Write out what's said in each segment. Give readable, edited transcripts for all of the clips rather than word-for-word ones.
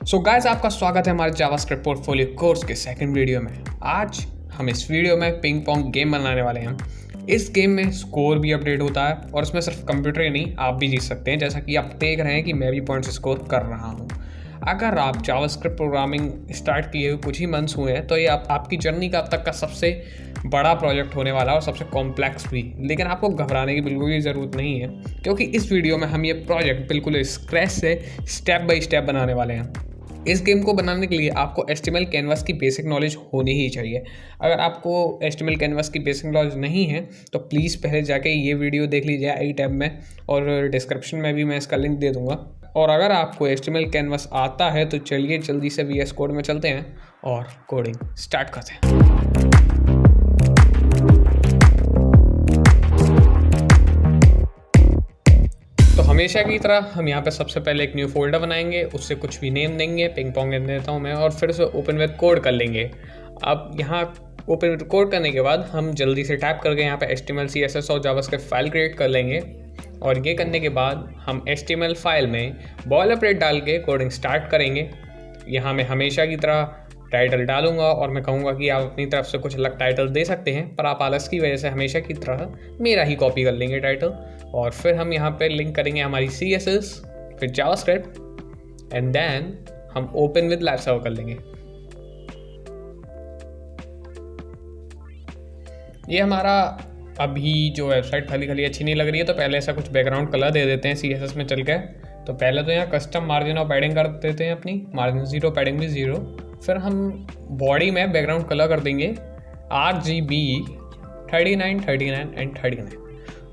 So guys, आपका स्वागत है हमारे जावास्क्रिप्ट पोर्टफोलियो कोर्स के सेकंड वीडियो में। आज हम इस वीडियो में पिंग पोंग गेम बनाने वाले हैं। इस गेम में स्कोर भी अपडेट होता है और इसमें सिर्फ कंप्यूटर ही नहीं, आप भी जीत सकते हैं। जैसा कि आप देख रहे हैं कि मैं भी पॉइंट्स स्कोर कर रहा हूँ। अगर आप जावास्क्रिप्ट प्रोग्रामिंग स्टार्ट किए हुए कुछ ही मंथ्स हुए हैं तो ये आपकी जर्नी का अब तक का सबसे बड़ा प्रोजेक्ट होने वाला है और सबसे कॉम्प्लेक्स भी। लेकिन आपको घबराने की बिल्कुल भी ज़रूरत नहीं है, क्योंकि इस वीडियो में हम ये प्रोजेक्ट बिल्कुल स्क्रैच से स्टेप बाय स्टेप बनाने वाले हैं। इस गेम को बनाने के लिए आपको HTML कैनवास की बेसिक नॉलेज होनी ही चाहिए। अगर आपको HTML कैनवास की बेसिक नॉलेज नहीं है तो प्लीज़ पहले जाके ये वीडियो देख लीजिए आई टैब में, और डिस्क्रिप्शन में भी मैं इसका लिंक दे दूँगा। और अगर आपको HTML कैनवास आता है तो चलिए जल्दी से VS कोड में चलते हैं और कोडिंग स्टार्ट करते हैं। तो हमेशा की तरह हम यहाँ पे सबसे पहले एक न्यू फोल्डर बनाएंगे, उससे कुछ भी नेम देंगे, पिंग पोंग देता हूँ मैं, और फिर उसे ओपन विद कोड कर लेंगे। अब यहाँ ओपन विद कोड करने के बाद हम जल्दी से टाइप करके यहाँ पे HTML CSS और जावास्क्रिप्ट फाइल क्रिएट कर लेंगे। और ये करने के बाद हम HTML फाइल में बॉयलरप्लेट डाल के कोडिंग स्टार्ट करेंगे। यहाँ मैं हमेशा की तरह टाइटल डालूंगा और मैं कहूँगा कि आप अपनी तरफ से कुछ अलग टाइटल दे सकते हैं, पर आप आलस की वजह से हमेशा की तरह मेरा ही कॉपी कर लेंगे टाइटल। और फिर हम यहाँ पे लिंक करेंगे हमारी CSS, फिर जावास्क्रिप्ट, एंड देन हम ओपन विद लाइव सर्वर कर लेंगे। ये हमारा अभी जो वेबसाइट खाली अच्छी नहीं लग रही है, तो पहले ऐसा कुछ बैकग्राउंड कलर दे देते हैं CSS में चल के। तो पहले तो यहाँ कस्टम मार्जिन और पैडिंग कर देते हैं, अपनी मार्जिन 0, पैडिंग भी 0। फिर हम बॉडी में बैकग्राउंड कलर कर देंगे RGB 39, 39 एंड 39।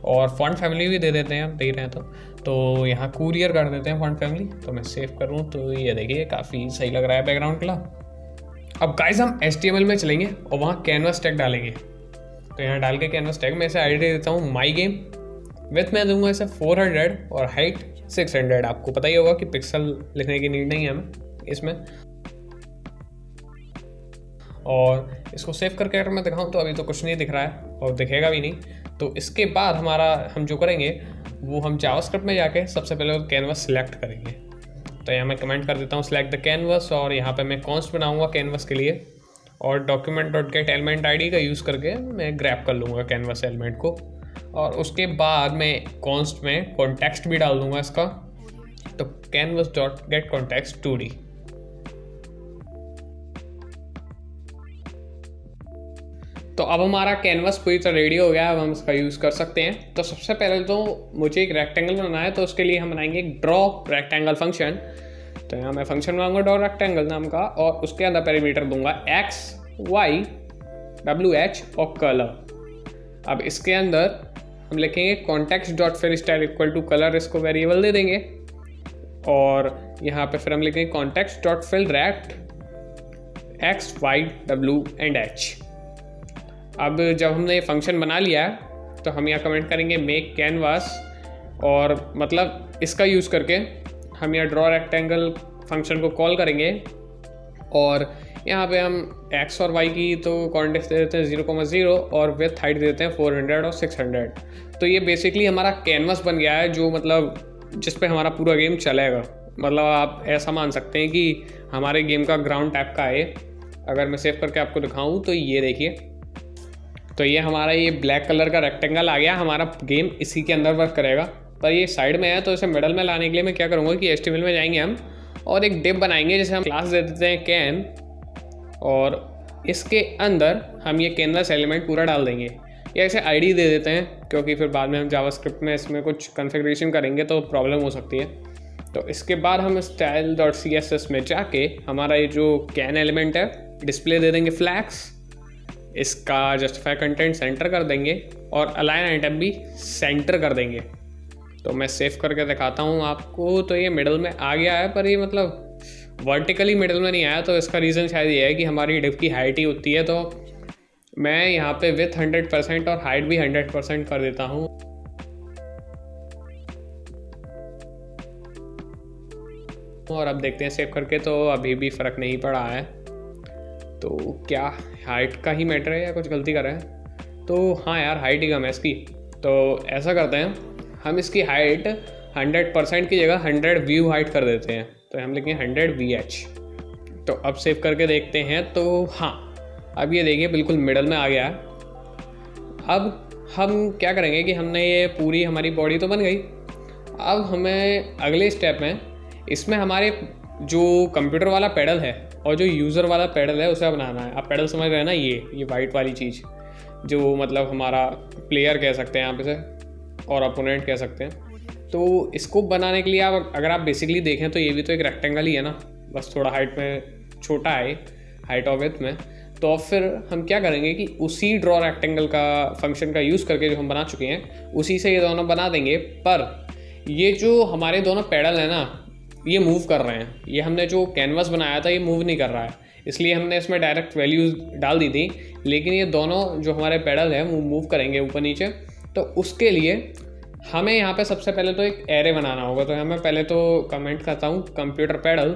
और फॉन्ट फैमिली भी दे देते हैं, आप देख रहे हैं तो यहाँ कुरियर कर देते हैं फॉन्ट फैमिली। तो मैं सेव करूँ तो ये देखिए काफ़ी सही लग रहा है बैकग्राउंड कलर। अब गाइस हम HTML में चलेंगे और वहाँ कैनवास टैग डालेंगे। तो यहाँ डाल के कैनवास टैग में इसे ID दे देता हूँ माई गेम। विथ मैं दूंगा इसे 400 और हाइट 600। आपको पता ही होगा कि पिक्सल लिखने की नीड नहीं है हमें इसमें। और इसको सेव करके अगर मैं दिखाऊँ तो अभी तो कुछ नहीं दिख रहा है और दिखेगा भी नहीं। तो इसके बाद हम जो करेंगे वो हम जावास्क्रिप्ट में जाके सबसे पहले कैनवास सिलेक्ट करेंगे। तो यहाँ मैं कमेंट कर देता हूँ सिलेक्ट द कैनवास, और यहाँ पे मैं कॉन्स्ट बनाऊँगा कैनवास के लिए, और document.get एलिमेंट ID का यूज़ करके मैं ग्रैब कर लूँगा कैनवास एलिमेंट को। और उसके बाद मैं कॉन्स्ट में कॉन्टेक्स्ट भी डाल दूँगा इसका, तो canvas.get context 2D। तो अब हमारा कैनवास पूरी तरह रेडी हो गया है, अब हम इसका यूज़ कर सकते हैं। तो सबसे पहले तो मुझे एक रेक्टेंगल बनाना है, तो उसके लिए हम बनाएंगे एक ड्रॉ रेक्टेंगल फंक्शन। तो यहाँ मैं फंक्शन बनाऊंगा ड्रॉ रेक्टेंगल नाम का, और उसके अंदर पैरामीटर दूंगा X, Y, WH और कलर। अब इसके अंदर हम लिखेंगे context.fill इक्वल टू कलर, इसको वेरिएबल दे देंगे। और यहाँ पे फिर हम लिखेंगे context.fill rect X, Y, W and H। अब जब हमने ये फंक्शन बना लिया है तो हम यहाँ कमेंट करेंगे मेक कैनवास, और मतलब इसका यूज़ करके हम यहाँ ड्रॉ रेक्टेंगल फंक्शन को कॉल करेंगे। और यहाँ पे हम X और Y की तो कॉन्टेक्स्ट दे देते हैं 0,0 और विथ हाइट दे देते हैं 400 और 600। तो ये बेसिकली हमारा कैनवास बन गया है, जो मतलब जिस पे हमारा पूरा गेम चलेगा। मतलब आप ऐसा मान सकते हैं कि हमारे गेम का ग्राउंड टाइप का है। अगर मैं सेव करके आपको दिखाऊँ तो ये देखिए, तो ये हमारा ये ब्लैक कलर का रेक्टेंगल आ गया। हमारा गेम इसी के अंदर वर्क करेगा, पर ये साइड में है, तो इसे मिडल में लाने के लिए मैं क्या करूँगा कि HTML में जाएंगे हम और एक डिव बनाएंगे, जैसे हम क्लास दे देते हैं कैन, और इसके अंदर हम ये कैनवास एलिमेंट पूरा डाल देंगे, या इसे ID दे देते हैं, क्योंकि फिर बाद में हम जावास्क्रिप्ट में इसमें कुछ कॉन्फ़िगरेशन करेंगे तो प्रॉब्लम हो सकती है। तो इसके बाद हम style.css में जाके हमारा ये जो कैन एलिमेंट है डिस्प्ले दे देंगे फ्लैग्स, इसका जस्टिफाई कंटेंट सेंटर कर देंगे और अलाइन आइटम भी सेंटर कर देंगे। तो मैं सेव करके दिखाता हूँ आपको। तो ये मिडल में आ गया है, पर ये मतलब वर्टिकली मिडल में नहीं आया। तो इसका रीज़न शायद ये है कि हमारी डिव की हाइट ही होती है। तो मैं यहाँ पे विथ 100% और हाइट भी 100% कर देता हूँ। और अब देखते हैं सेव करके, तो अभी भी फ़र्क नहीं पड़ा है। तो क्या हाइट का ही मैटर है या कुछ गलती कर रहे हैं? तो हाँ यार, हाइट ही कम है इसकी। तो ऐसा करते हैं, हम इसकी हाइट 100% की जगह 100 व्यू हाइट कर देते हैं। तो हम लिखेंगे 100 VH। तो अब सेव करके देखते हैं, तो हाँ अब ये देखिए बिल्कुल मिडल में आ गया है। अब हम क्या करेंगे कि हमने ये पूरी हमारी बॉडी तो बन गई। अब हमें अगले स्टेप में इसमें हमारे जो कंप्यूटर वाला पैडल है और जो यूज़र वाला पैडल है उसे बनाना है। आप पैडल समझ रहे हैं ना, ये वाइट वाली चीज़ जो मतलब हमारा प्लेयर कह सकते हैं यहाँ पे से, और अपोनेंट कह सकते हैं। तो इसको बनाने के लिए आप अगर आप बेसिकली देखें तो ये भी तो एक रेक्टेंगल ही है ना, बस थोड़ा हाइट में छोटा है, हाइट और विड्थ में। तो फिर हम क्या करेंगे कि उसी ड्रॉ रेक्टेंगल का फंक्शन का यूज़ करके जो हम बना चुके हैं उसी से ये दोनों बना देंगे। पर ये जो हमारे दोनों पैडल हैं ना, ये मूव कर रहे हैं। ये हमने जो कैनवास बनाया था ये मूव नहीं कर रहा है, इसलिए हमने इसमें डायरेक्ट वैल्यूज़ डाल दी थी। लेकिन ये दोनों जो हमारे पैडल हैं वो मूव करेंगे ऊपर नीचे। तो उसके लिए हमें यहाँ पे सबसे पहले तो एक एरे बनाना होगा। तो हमें पहले तो कमेंट करता हूँ कंप्यूटर पैडल,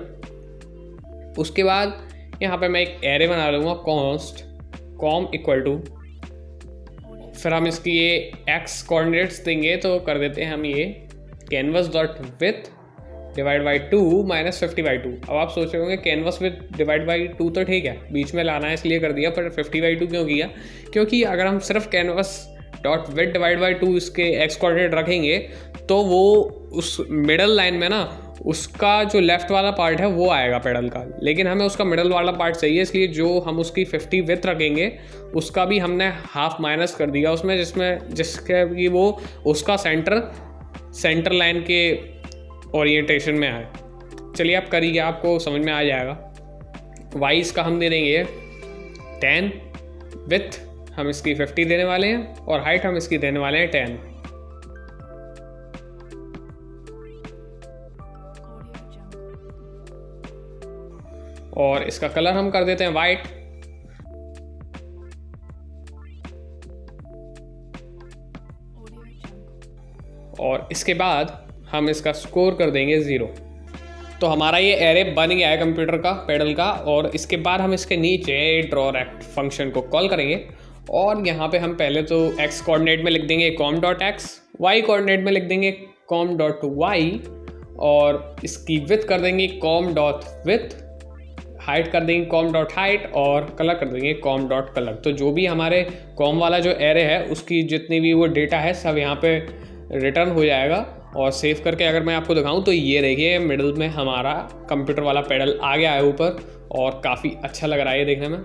उसके बाद यहाँ पे मैं एक एरे बना लूँगा कॉन्स्ट कॉम इक्वल टू, फिर हम इसकी ये एक्स कोऑर्डिनेट्स देंगे। तो कर देते हैं हम ये canvas dot with divide by 2 minus 50/2। अब आप सोच रहे होंगे कैनवास विथ डिवाइड बाई 2 तो ठीक है, बीच में लाना है इसलिए कर दिया, पर 50/2 क्यों किया? क्योंकि अगर हम सिर्फ canvas dot with divide by 2 इसके एक्स कोऑर्डिनेट रखेंगे तो वो उस मिडल लाइन में ना उसका जो लेफ्ट वाला पार्ट है वो आएगा पैडल का, लेकिन हमें उसका मिडल वाला पार्ट चाहिए। इसलिए जो हम उसकी 50 विथ रखेंगे उसका भी हमने हाफ माइनस कर दिया उसमें, जिसके कि वो उसका सेंटर लाइन के ओरिएंटेशन में आए। चलिए आप करिए, आपको समझ में आ जाएगा। वाइज का हम दे देंगे 10, विथ हम इसकी 50 देने वाले हैं और हाइट हम इसकी देने वाले हैं 10। और इसका कलर हम कर देते हैं वाइट। और इसके बाद हम इसका स्कोर कर देंगे 0। तो हमारा ये एरे बन गया है कंप्यूटर का पैडल का। और इसके बाद हम इसके नीचे ड्रॉ रेक्ट फंक्शन को कॉल करेंगे और यहाँ पे हम पहले तो एक्स कोऑर्डिनेट में लिख देंगे com dot x, y coordinate में लिख देंगे कॉम डॉट वाई, और इसकी विथ कर देंगे कॉम डॉट विथ, हाइट कर देंगे कॉम डॉट हाइट, और कलर कर देंगे कॉम डॉट कलर। तो जो भी हमारे कॉम वाला जो एरे है उसकी जितनी भी वो डेटा है सब यहाँ पे रिटर्न हो जाएगा। और सेव करके अगर मैं आपको दिखाऊं तो ये देखिए मिडिल में हमारा कंप्यूटर वाला पैडल आ गया है ऊपर, और काफ़ी अच्छा लग रहा है ये देखने में।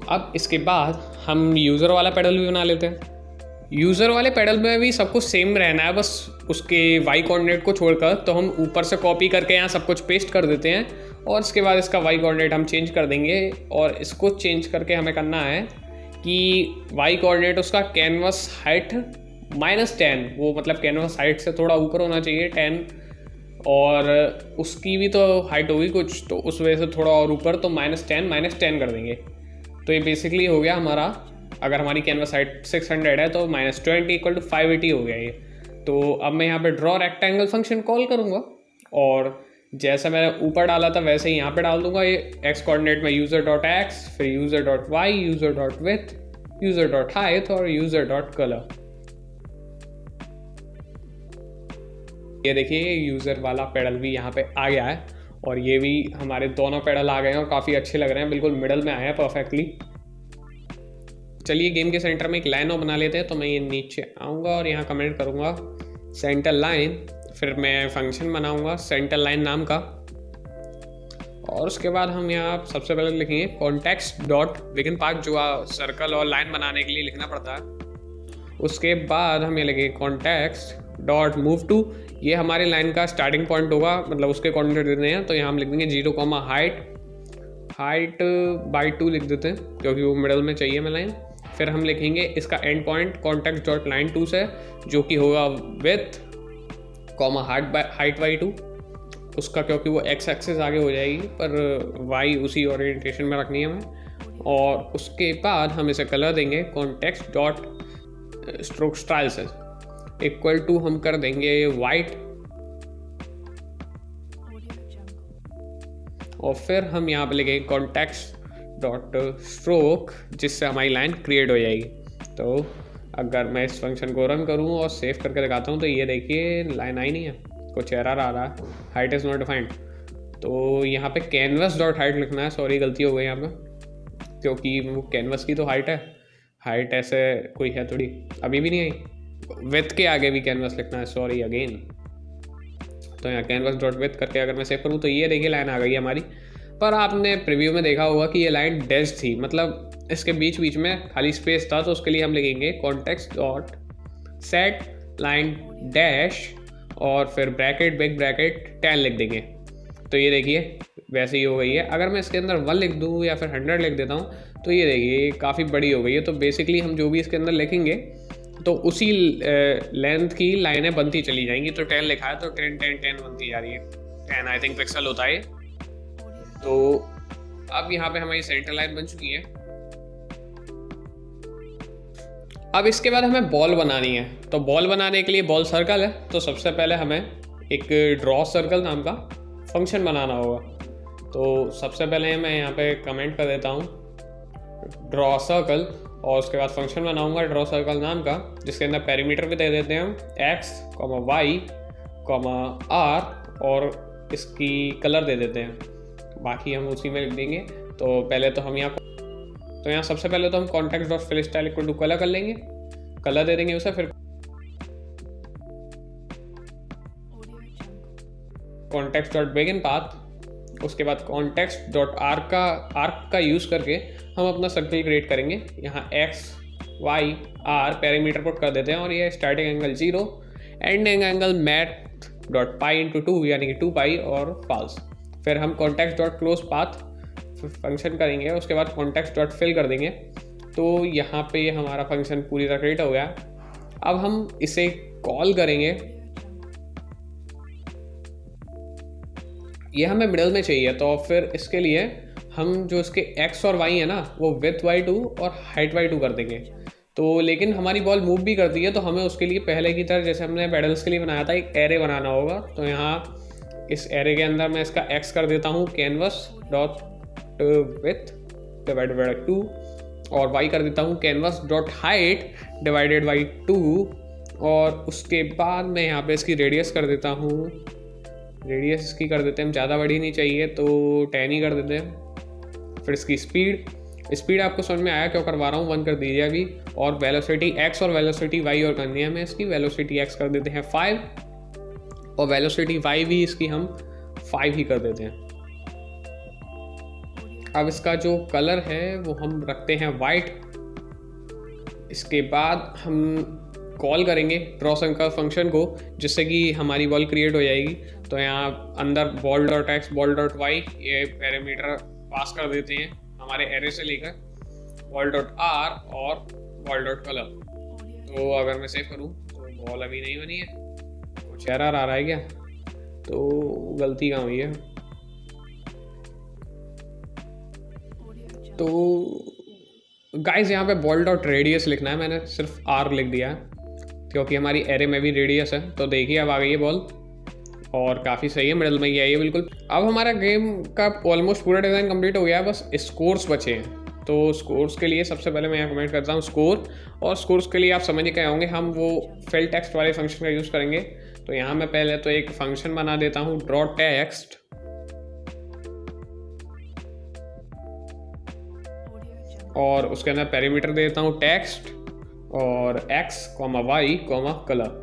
अब इसके बाद हम यूज़र वाला पैडल भी बना लेते हैं। यूज़र वाले पैडल में भी सब कुछ सेम रहना है, बस उसके वाई कोऑर्डिनेट को छोड़कर। तो हम ऊपर से कॉपी करके यहाँ सब कुछ पेस्ट कर देते हैं और इसके बाद इसका वाई कोऑर्डिनेट हम चेंज कर देंगे। और इसको चेंज करके हमें करना है कि वाई कोऑर्डिनेट उसका कैनवस हाइट -10, वो मतलब कैनवस हाइट से थोड़ा ऊपर होना चाहिए 10, और उसकी भी तो हाइट होगी कुछ, तो उस वजह से थोड़ा और ऊपर, तो -10 कर देंगे। तो ये बेसिकली हो गया हमारा, अगर हमारी कैनवस हाइट 600 है तो -20 = 580 हो गया ये। तो अब मैं यहाँ पे ड्रॉ रेक्टेंगल फंक्शन कॉल करूँगा और जैसा मैंने ऊपर डाला था वैसे ही यहाँ पे डाल दूंगा। ये एक्स कोऑर्डिनेट में यूज़र डॉट एक्स, फिर user dot y, user dot with, user dot height और यूज़र डॉट कलर। ये देखिए यूज़र वाला पैडल भी यहाँ पे आ गया है और ये भी हमारे दोनों पैडल आ गए हैं और काफ़ी अच्छे लग रहे हैं, बिल्कुल मिडल में आए हैं परफेक्टली। चलिए गेम के सेंटर में एक लाइन और बना लेते हैं। तो मैं ये नीचे आऊँगा और यहाँ कमेंट करूँगा सेंटर लाइन, फिर मैं फंक्शन बनाऊँगा सेंटर लाइन नाम का, और उसके बाद हम यहाँ सबसे पहले लिखेंगे कॉन्टेक्स्ट डॉट बिगिन पार्ट, जो सर्कल और लाइन बनाने के लिए लिखना पड़ता है। उसके बाद हम ये लिखेंगे कॉन्टेक्स्ट डॉट मूव टू, ये हमारे लाइन का स्टार्टिंग पॉइंट होगा, मतलब उसके कोऑर्डिनेट देने हैं। तो यहाँ हम लिख देंगे 0, हाइट बाई 2 लिख देते हैं क्योंकि वो मिडल में चाहिए हमें लाइन। फिर हम लिखेंगे इसका and point context dot line 2 से, जो कि होगा विथ हाइट बाई 2, उसका क्योंकि वो एक्स एक्सिस आगे हो जाएगी पर वाई उसी ओरिएंटेशन में रखनी है हमें। और उसके बाद हम इसे कलर देंगे कॉन्टेक्स्ट डॉट स्ट्रोक स्टाइल से इक्वल टू हम कर देंगे वाइट, और फिर हम यहाँ पे लिखेंगे कॉन्टेक्स्ट डॉट स्ट्रोक, जिससे हमारी लाइन क्रिएट हो जाएगी। तो अगर मैं इस फंक्शन को रन करूँ और सेव करके दिखाता हूँ तो ये देखिए लाइन आई नहीं है, कुछ एरर आ रहा है, हाइट इज़ नॉट डिफाइंड। तो यहाँ पे कैनवस डॉट हाइट लिखना है, सॉरी गलती हो गई यहाँ पे, क्योंकि वो कैनवस की तो हाइट है, हाइट ऐसे कोई है थोड़ी, अभी भी नहीं आई। विथ के आगे भी कैनवस लिखना है, सॉरी अगेन। तो यहाँ कैनवस डॉट विथ करके अगर मैं सेव करूँ तो ये देखिए लाइन आ गई हमारी। पर आपने प्रीव्यू में देखा होगा कि ये लाइन डैश थी, मतलब इसके बीच बीच में खाली स्पेस था, तो उसके लिए हम लिखेंगे context dot set line dash और फिर ब्रैकेट बिग ब्रैकेट 10 लिख देंगे। तो ये देखिए वैसे ही हो गई है। अगर मैं इसके अंदर 1 लिख दूँ या फिर 100 लिख देता हूँ तो ये देखिए काफ़ी बड़ी हो गई है। तो बेसिकली हम जो भी इसके अंदर लिखेंगे तो उसी लेंथ की लाइनें बनती चली जाएंगी। तो 10 लिखा है तो 10 10 10 बनती जा रही है। 10 आई थिंक पिक्सल होता है। तो अब यहाँ पे हमारी सेंटर लाइन बन चुकी है। अब इसके बाद हमें बॉल बनानी है। तो बॉल बनाने के लिए बॉल सर्कल है, तो सबसे पहले हमें एक ड्रॉ सर्कल नाम का फंक्शन बनाना होगा। तो सबसे पहले मैं यहाँ पे कमेंट कर देता हूँ ड्रॉ सर्कल, और उसके बाद फंक्शन बनाऊंगा ड्रॉ सर्कल नाम का, जिसके अंदर पेरीमीटर भी दे देते हैं हम x, y, r और इसकी कलर दे देते हैं, बाकी हम उसी में लिख देंगे। तो पहले तो हम यहाँ सबसे पहले तो हम context dot fill style equal to colour कर लेंगे, कलर दे देंगे उसे, फिर कॉन्टेक्स्ट डॉट बिगिन पाथ, उसके बाद कॉन्टेक्स्ट डॉट आर्क का यूज़ करके हम अपना सर्कल क्रिएट करेंगे। यहाँ x, y, r parameter put कर देते हैं और ये starting angle 0, ending angle math dot pi into 2 यानी कि 2 पाई और फॉल्स। फिर हम context dot close path function करेंगे, उसके बाद कॉन्टेक्स्ट डॉट फिल कर देंगे। तो यहाँ पे हमारा फंक्शन पूरी तरह क्रिएट हो गया। अब हम इसे कॉल करेंगे, ये हमें मिडल में चाहिए, तो फिर इसके लिए हम जो इसके x और y है ना वो विथ y2 और हाइट y2 कर देंगे। तो लेकिन हमारी बॉल मूव भी करती है, तो हमें उसके लिए पहले की तरह जैसे हमने पेडल्स के लिए बनाया था एक एरे बनाना होगा। तो यहाँ इस एरे के अंदर मैं इसका x कर देता हूँ canvas dot width divided by 2 और y कर देता हूँ canvas dot height divided by 2 और उसके बाद मैं यहाँ पे इसकी रेडियस कर देता हूँ, रेडियस इसकी कर देते हैं हम, ज़्यादा बड़ी नहीं चाहिए तो 10 ही कर देते हैं। फिर इसकी स्पीड आपको समझ में आया क्यों करवा रहा हूँ, 1 कर दीजिए अभी। और वेलोसिटी x और वेलोसिटी y और करनी है हमें इसकी, वेलोसिटी x कर देते हैं 5 और वेलोसिटी y भी इसकी हम 5 ही कर देते हैं। अब इसका जो कलर है वो हम रखते हैं वाइट। इसके बाद हम कॉल करेंगे ड्रॉ सर्कल फंक्शन को, जिससे कि हमारी बॉल क्रिएट हो जाएगी। तो यहाँ अंदर ball dot x ball dot y ये पैरामीटर पास कर देते हैं हमारे एरे से लेकर बॉल डॉट आर और बॉल डॉट कलर। तो अगर मैं सेव करूँ तो बॉल अभी नहीं बनी है, कुछ एरर आ रहा है क्या, तो गलती कहाँ हुई है। तो गाइस यहाँ पे बॉल डॉट रेडियस लिखना है, मैंने सिर्फ आर लिख दिया है क्योंकि हमारी एरे में भी रेडियस है। तो देखिए अब आ गई है बॉल और काफ़ी सही है, मिडल में ही आई है बिल्कुल। अब हमारा गेम का ऑलमोस्ट पूरा डिज़ाइन कंप्लीट हो गया है, बस स्कोर्स बचे हैं। तो स्कोर्स के लिए सबसे पहले मैं यहाँ कमेंट करता हूँ स्कोर, और स्कोर्स के लिए आप समझ के होंगे हम वो फिल टेक्स्ट वाले फंक्शन का यूज़ करेंगे। तो यहाँ मैं पहले तो एक फंक्शन बना देता हूँ ड्रॉ टेक्स्ट, और उसके अंदर पैरामीटर दे देता हूँ टेक्स्ट और x, y, कलर।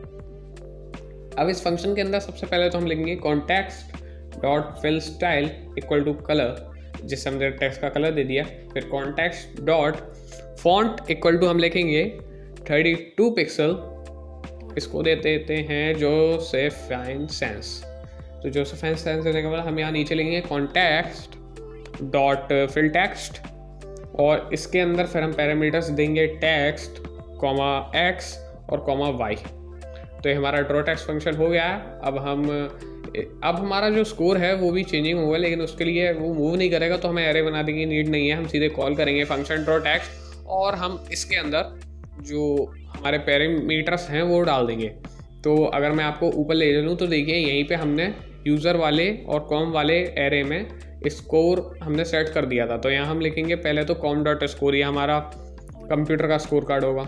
अब इस फंक्शन के अंदर सबसे पहले तो हम लिखेंगे context dot fill style equal to colour, जिससे हमने टेक्स्ट का कलर दे दिया। फिर context dot font equal to हम लिखेंगे 32 पिक्सल, इसको दे देते हैं जोसेफाइन सेंस। तो जोसेफाइन सेंस देने के बाद हम यहाँ नीचे लिखेंगे कॉन्टेक्स्ट डॉट फिल टेक्स्ट, और इसके अंदर फिर हम पैरामीटर्स देंगे टेक्स्ट, x और y। तो ये हमारा ड्रॉ टेक्स्ट फंक्शन हो गया है। अब हमारा जो स्कोर है वो भी चेंजिंग होगा, लेकिन उसके लिए वो मूव नहीं करेगा, तो हमें एरे बनाने की नीड नहीं है, हम सीधे कॉल करेंगे फंक्शन ड्रॉ टेक्स्ट और हम इसके अंदर जो हमारे पैरामीटर्स हैं वो डाल देंगे। तो अगर मैं आपको ऊपर ले चलूँ तो देखिए यहीं पे हमने यूज़र वाले और कॉम वाले एरे में स्कोर हमने सेट कर दिया था। तो यहाँ हम लिखेंगे पहले तो कॉम डॉट स्कोर, ये हमारा कंप्यूटर का स्कोर कार्ड होगा।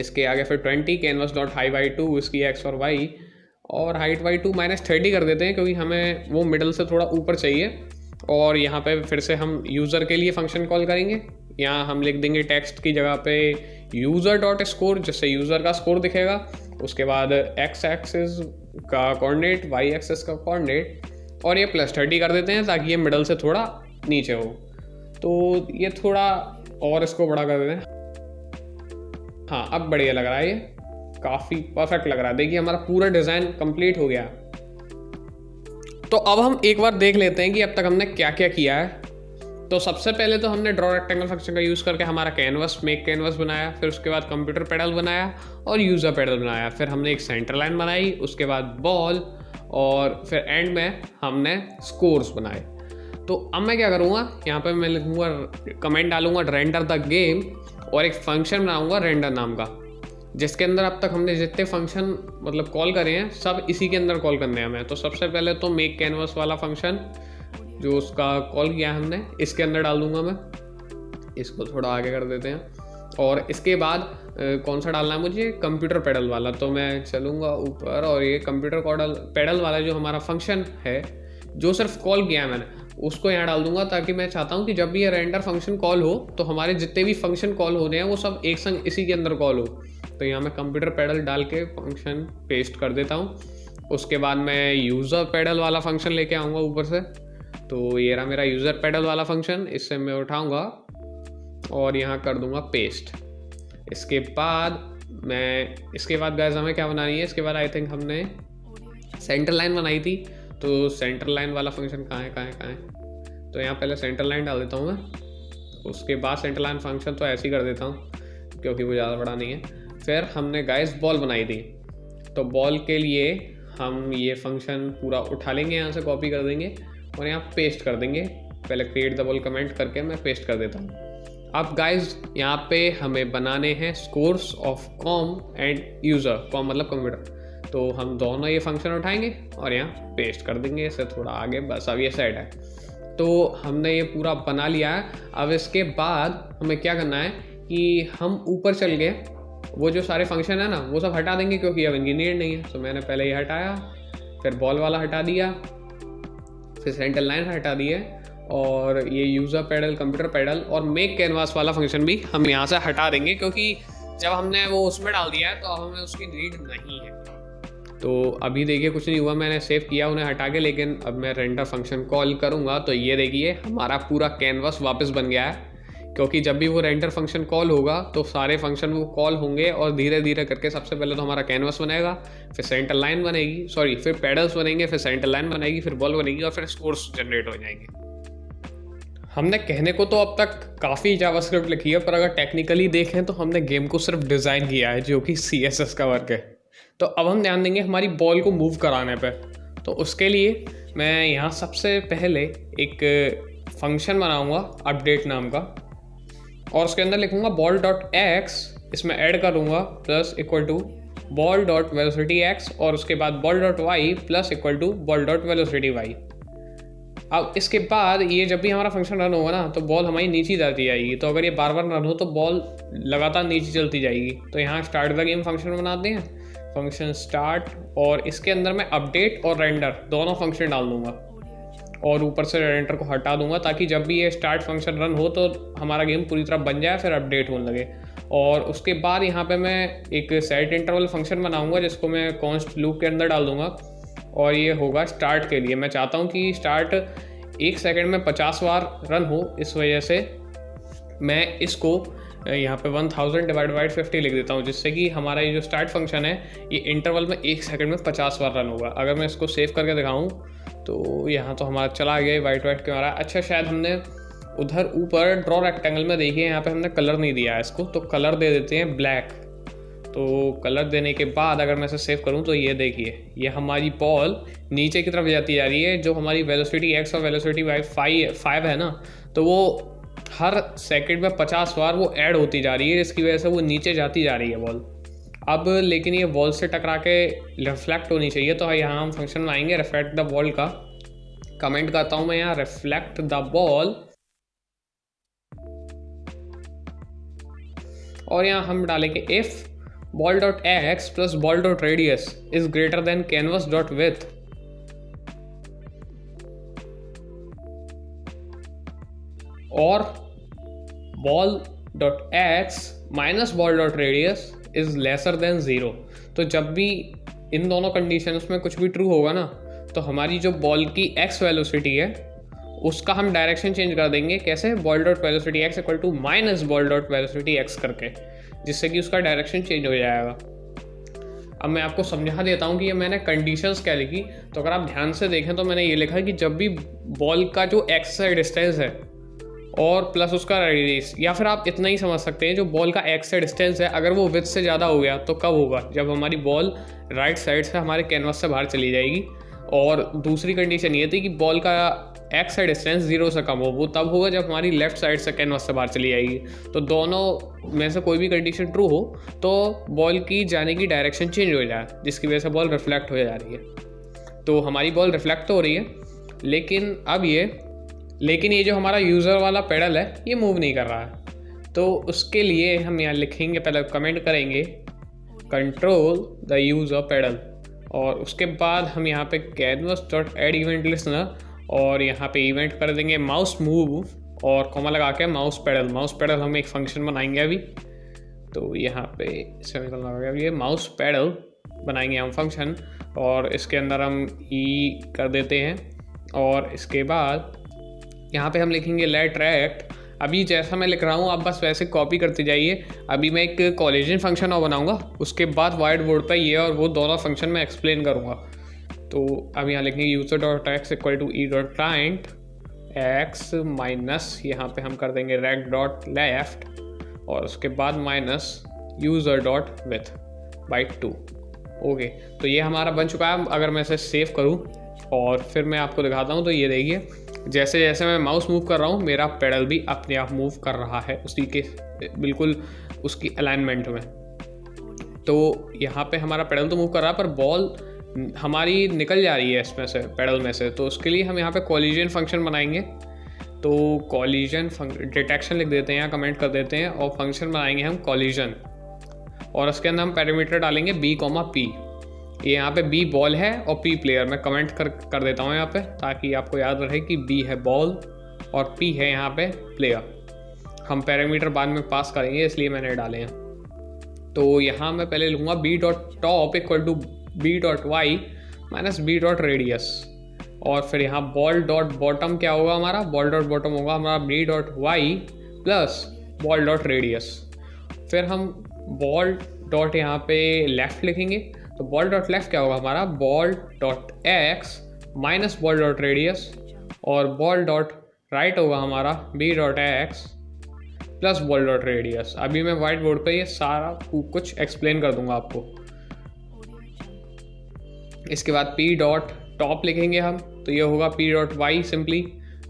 इसके आगे फिर 20 कैनवस डॉट हाई बाई 2 इसकी x और y, और हाइट वाई टू -30 कर देते हैं क्योंकि हमें वो मिडल से थोड़ा ऊपर चाहिए। और यहाँ पे फिर से हम यूज़र के लिए फंक्शन कॉल करेंगे। यहाँ हम लिख देंगे टेक्स्ट की जगह पे यूज़र डॉट स्कोर, जिससे यूज़र का स्कोर दिखेगा। उसके बाद एक्स एक्सिस का कोऑर्डिनेट, वाई एक्सिस का कोऑर्डिनेट, और ये +30 कर देते हैं ताकि ये मिडल से थोड़ा नीचे हो। तो ये थोड़ा और इसको बड़ा कर देते हैं। हाँ, अब बढ़िया लग रहा है, ये काफ़ी परफेक्ट लग रहा है। देखिए हमारा पूरा डिज़ाइन कंप्लीट हो गया। तो अब हम एक बार देख लेते हैं कि अब तक हमने क्या क्या किया है। तो सबसे पहले तो हमने ड्रॉ रेक्टेंगल फंक्शन का यूज़ करके हमारा कैनवस, मेक कैनवस बनाया। फिर उसके बाद कंप्यूटर पैडल बनाया और यूज़र पैडल बनाया। फिर हमने एक सेंटर लाइन बनाई, उसके बाद बॉल, और फिर एंड में हमने स्कोर्स बनाए। तो अब मैं क्या करूँगा, यहाँ पे मैं लिखूँगा, कमेंट डालूंगा रेंडर द गेम, और एक फंक्शन बनाऊँगा रेंडर नाम का, जिसके अंदर अब तक हमने जितने फंक्शन मतलब कॉल करे हैं सब इसी के अंदर कॉल करने हैं हमें। तो सबसे पहले तो मेक कैनवस वाला फंक्शन जो उसका कॉल किया हमने, इसके अंदर डाल दूंगा मैं। इसको थोड़ा आगे कर देते हैं। और इसके बाद कौन सा डालना है मुझे, कंप्यूटर पैडल वाला। तो मैं चलूँगा ऊपर, और ये कंप्यूटर पैडल वाला जो हमारा फंक्शन है जो सिर्फ कॉल किया है मैंने, उसको यहाँ डाल दूंगा, ताकि मैं चाहता हूँ कि जब भी ये रेंडर फंक्शन कॉल हो तो हमारे जितने भी फंक्शन कॉल हो रहे हैं वो सब एक संग इसी के अंदर कॉल हो। तो यहाँ मैं कंप्यूटर पैडल डाल के फंक्शन पेस्ट कर देता हूँ। उसके बाद मैं यूज़र पैडल वाला फंक्शन लेके आऊँगा ऊपर से। तो ये रहा मेरा यूज़र पैडल वाला फंक्शन, इससे मैं उठाऊँगा और यहाँ कर दूँगा पेस्ट। इसके बाद गाइस हमें क्या बनानी है, इसके बाद आई थिंक हमने सेंटर लाइन बनाई थी। तो सेंटर लाइन वाला फंक्शन कहाँ है। तो यहाँ पहले सेंटर लाइन डाल देता हूँ मैं। उसके बाद सेंटर लाइन फंक्शन तो ऐसे ही कर देता हूँ क्योंकि वो ज़्यादा बड़ा नहीं है। फिर हमने गाइस बॉल बनाई थी। तो बॉल के लिए हम ये फंक्शन पूरा उठा लेंगे, यहाँ से कॉपी कर देंगे और यहाँ पेस्ट कर देंगे। पहले क्रिएट द बॉल कमेंट करके मैं पेस्ट कर देता हूँ। अब गाइस यहाँ पे हमें बनाने हैं scores of com end user, com मतलब कंप्यूटर। तो हम दोनों ये फंक्शन उठाएंगे और यहाँ पेस्ट कर देंगे, इसे थोड़ा आगे, बस अब ये सेट है। तो हमने ये पूरा बना लिया है। अब इसके बाद हमें क्या करना है कि हम ऊपर चल गए, वो जो सारे फंक्शन है ना वो सब हटा देंगे क्योंकि अब इनकी नीड नहीं है। तो मैंने पहले ये हटाया, फिर बॉल वाला हटा दिया, फिर सेंटर लाइन हटा दिए, और ये यूज़र पैडल, कंप्यूटर पैडल और मेक कैनवास वाला फंक्शन भी हम यहाँ से हटा देंगे क्योंकि जब हमने वो उसमें डाल दिया है तो अब हमें उसकी नीड नहीं है। तो अभी देखिए कुछ नहीं हुआ, मैंने सेव किया उन्हें हटा के, लेकिन अब मैं रेंडर फंक्शन कॉल करूँगा तो ये देखिए हमारा पूरा कैनवास वापस बन गया है। क्योंकि जब भी वो रेंडर फंक्शन कॉल होगा तो सारे फंक्शन वो कॉल होंगे और धीरे धीरे करके सबसे पहले तो हमारा कैनवास बनेगा, फिर सेंटर लाइन बनेगी, फिर पैडल्स बनेंगे, फिर सेंटर लाइन बनेगी, फिर बॉल बनेगी और फिर स्कोर्स जनरेट हो जाएंगे। हमने कहने को तो अब तक काफ़ी जावास्क्रिप्ट लिखी है, पर अगर टेक्निकली देखें तो हमने गेम को सिर्फ डिज़ाइन किया है जो कि CSS का वर्क है। तो अब हम ध्यान देंगे हमारी बॉल को मूव कराने पे। तो उसके लिए मैं यहाँ सबसे पहले एक फंक्शन बनाऊँगा अपडेट नाम का, और उसके अंदर लिखूँगा ball.x, इसमें ऐड करूँगा += ball.velocityx, और उसके बाद ball.y += ball.velocityy। अब इसके बाद ये जब भी हमारा फंक्शन रन होगा ना तो बॉल हमारी नीचे जाती जाएगी। तो अगर ये बार बार रन हो तो बॉल लगातार नीचे चलती जाएगी। तो यहाँ स्टार्ट द गेम फंक्शन बनाते हैं, फंक्शन स्टार्ट, और इसके अंदर मैं अपडेट और रेंडर दोनों फंक्शन डाल दूंगा और ऊपर से रेंडर को हटा दूंगा ताकि जब भी ये स्टार्ट फंक्शन रन हो तो हमारा गेम पूरी तरह बन जाए, फिर अपडेट होने लगे। और उसके बाद यहाँ पे मैं एक सेट इंटरवल फंक्शन बनाऊंगा जिसको मैं कॉन्स्ट लूप के अंदर डाल दूंगा, और ये होगा स्टार्ट के लिए। मैं चाहता हूँ कि स्टार्ट 1 सेकंड में 50 बार रन हो, इस वजह से मैं इसको यहाँ पे 1000 / 50 लिख देता हूँ, जिससे कि हमारा ये जो स्टार्ट फंक्शन है ये इंटरवल में 1 सेकंड में 50 बार रन होगा। अगर मैं इसको सेव करके दिखाऊँ तो यहाँ तो हमारा चला गया वाइट क्यों आ रहा है। अच्छा, शायद हमने उधर ऊपर ड्रॉ रेक्टेंगल में देखिए यहाँ पे हमने कलर नहीं दिया है इसको, तो कलर दे देते हैं ब्लैक। तो कलर देने के बाद अगर मैं इसे सेव करूँ तो ये देखिए ये हमारी बॉल नीचे की तरफ जाती जा रही है। जो हमारी वेलोसिटी x और वेलोसिटी y 5 है ना, तो वो हर सेकंड में 50 बार वो ऐड होती जा रही है, जिसकी वजह से वो नीचे जाती जा रही है बॉल। अब लेकिन ये बॉल से टकरा के रिफ्लेक्ट होनी चाहिए। तो यहाँ हम फंक्शन आएंगे रिफ्लेक्ट द बॉल का, कमेंट करता हूँ मैं यहाँ रिफ्लेक्ट द बॉल, और यहाँ हम डालेंगे if, ball dot x plus ball dot radius is greater than canvas dot width, और ball dot x minus ball dot radius is lesser than 0। तो जब भी इन दोनों कंडीशंस में कुछ भी ट्रू होगा ना, तो हमारी जो बॉल की एक्स वेलोसिटी है उसका हम डायरेक्शन चेंज कर देंगे। कैसे? Ball dot velocity x equal to minus ball dot velocity x करके, जिससे कि उसका डायरेक्शन चेंज हो जाएगा। अब मैं आपको समझा देता हूँ कि ये मैंने कंडीशंस क्या लिखी। तो अगर आप ध्यान से देखें तो मैंने ये लिखा कि जब भी बॉल का जो एक्स से डिस्टेंस है और प्लस उसका रेडियस, या फिर आप इतना ही समझ सकते हैं जो बॉल का एक्स से डिस्टेंस है अगर वो विड्थ से ज़्यादा हो गया तो कब होगा? जब हमारी बॉल राइट साइड से हमारे कैनवस से बाहर चली जाएगी। और दूसरी कंडीशन ये थी कि बॉल का एक्स से डिस्टेंस 0 से कम हो, वो तब होगा जब हमारी लेफ्ट साइड से कैनवस से बाहर चली जाएगी। तो दोनों में से कोई भी कंडीशन ट्रू हो तो बॉल की जाने की डायरेक्शन चेंज हो जाए, जिसकी वजह से बॉल रिफ्लेक्ट हो जा रही है। तो हमारी बॉल रिफ्लेक्ट तो हो रही है, लेकिन ये जो हमारा यूज़र वाला पेडल है ये मूव नहीं कर रहा है। तो उसके लिए हम यहाँ लिखेंगे, पहले कमेंट करेंगे कंट्रोल द यूज़र पेडल, और उसके बाद हम यहाँ पे canvas dot add event listener, और यहाँ पे इवेंट कर देंगे माउस मूव और कॉमा लगा के माउस पेडल हम एक फंक्शन बनाएंगे अभी। तो यहाँ पे सेमीकोलन लगा के ये माउस पेडल बनाएंगे हम फंक्शन, और इसके अंदर हम ई कर देते हैं। और इसके बाद यहाँ पे हम लिखेंगे लेट रेक्ट। अभी जैसा मैं लिख रहा हूँ आप बस वैसे कॉपी करते जाइए। अभी मैं एक कॉलेजियन फंक्शन और बनाऊंगा, उसके बाद वाइट बोर्ड पर ये और वो दोनों फंक्शन मैं एक्सप्लेन करूँगा। तो अब यहाँ लिखेंगे user dot x equal to e dot client x minus, यहाँ पे हम कर देंगे रेक्ट डॉट लेफ्ट, और उसके बाद minus user dot with by 2। Okay, तो ये हमारा बन चुका है। अगर मैं इसे सेव करूँ और फिर मैं आपको दिखाता हूँ, तो ये देखिए जैसे जैसे मैं माउस मूव कर रहा हूँ मेरा पेडल भी अपने आप मूव कर रहा है उसी के बिल्कुल उसकी अलाइनमेंट में। तो यहाँ पे हमारा पेडल तो मूव कर रहा है पर बॉल हमारी निकल जा रही है इसमें से, पेडल में से। तो उसके लिए हम यहाँ पे कॉलिजन फंक्शन बनाएंगे। तो कॉलिजन डिटेक्शन लिख देते हैं, यहाँ कमेंट कर देते हैं, और फंक्शन बनाएंगे हम कॉलिजन, और उसके अंदर हम पैरामीटर डालेंगे b, p। ये यहाँ पे b बॉल है और p प्लेयर। मैं कमेंट कर देता हूँ यहाँ पे ताकि आपको याद रहे कि b है बॉल और p है यहाँ पे प्लेयर। हम पैरामीटर बाद में पास करेंगे इसलिए मैंने डाले हैं। तो यहाँ मैं पहले लूँगा b dot top equal to b dot y minus b dot radius, और फिर यहाँ बॉल डॉट बॉटम क्या होगा हमारा? बॉल डॉट बॉटम होगा हमारा b dot y plus ball dot radius. फिर हम बॉल डॉट यहाँ पे लेफ्ट लिखेंगे। तो बॉल डॉट लेफ्ट क्या होगा हमारा? Ball dot x minus ball dot radius, और बॉल डॉट राइट होगा हमारा b dot x plus ball dot radius. अभी मैं वाइट बोर्ड पे ये सारा कुछ एक्सप्लेन कर दूंगा आपको। इसके बाद p डॉट टॉप लिखेंगे हम, तो ये होगा p डॉट वाई सिंपली,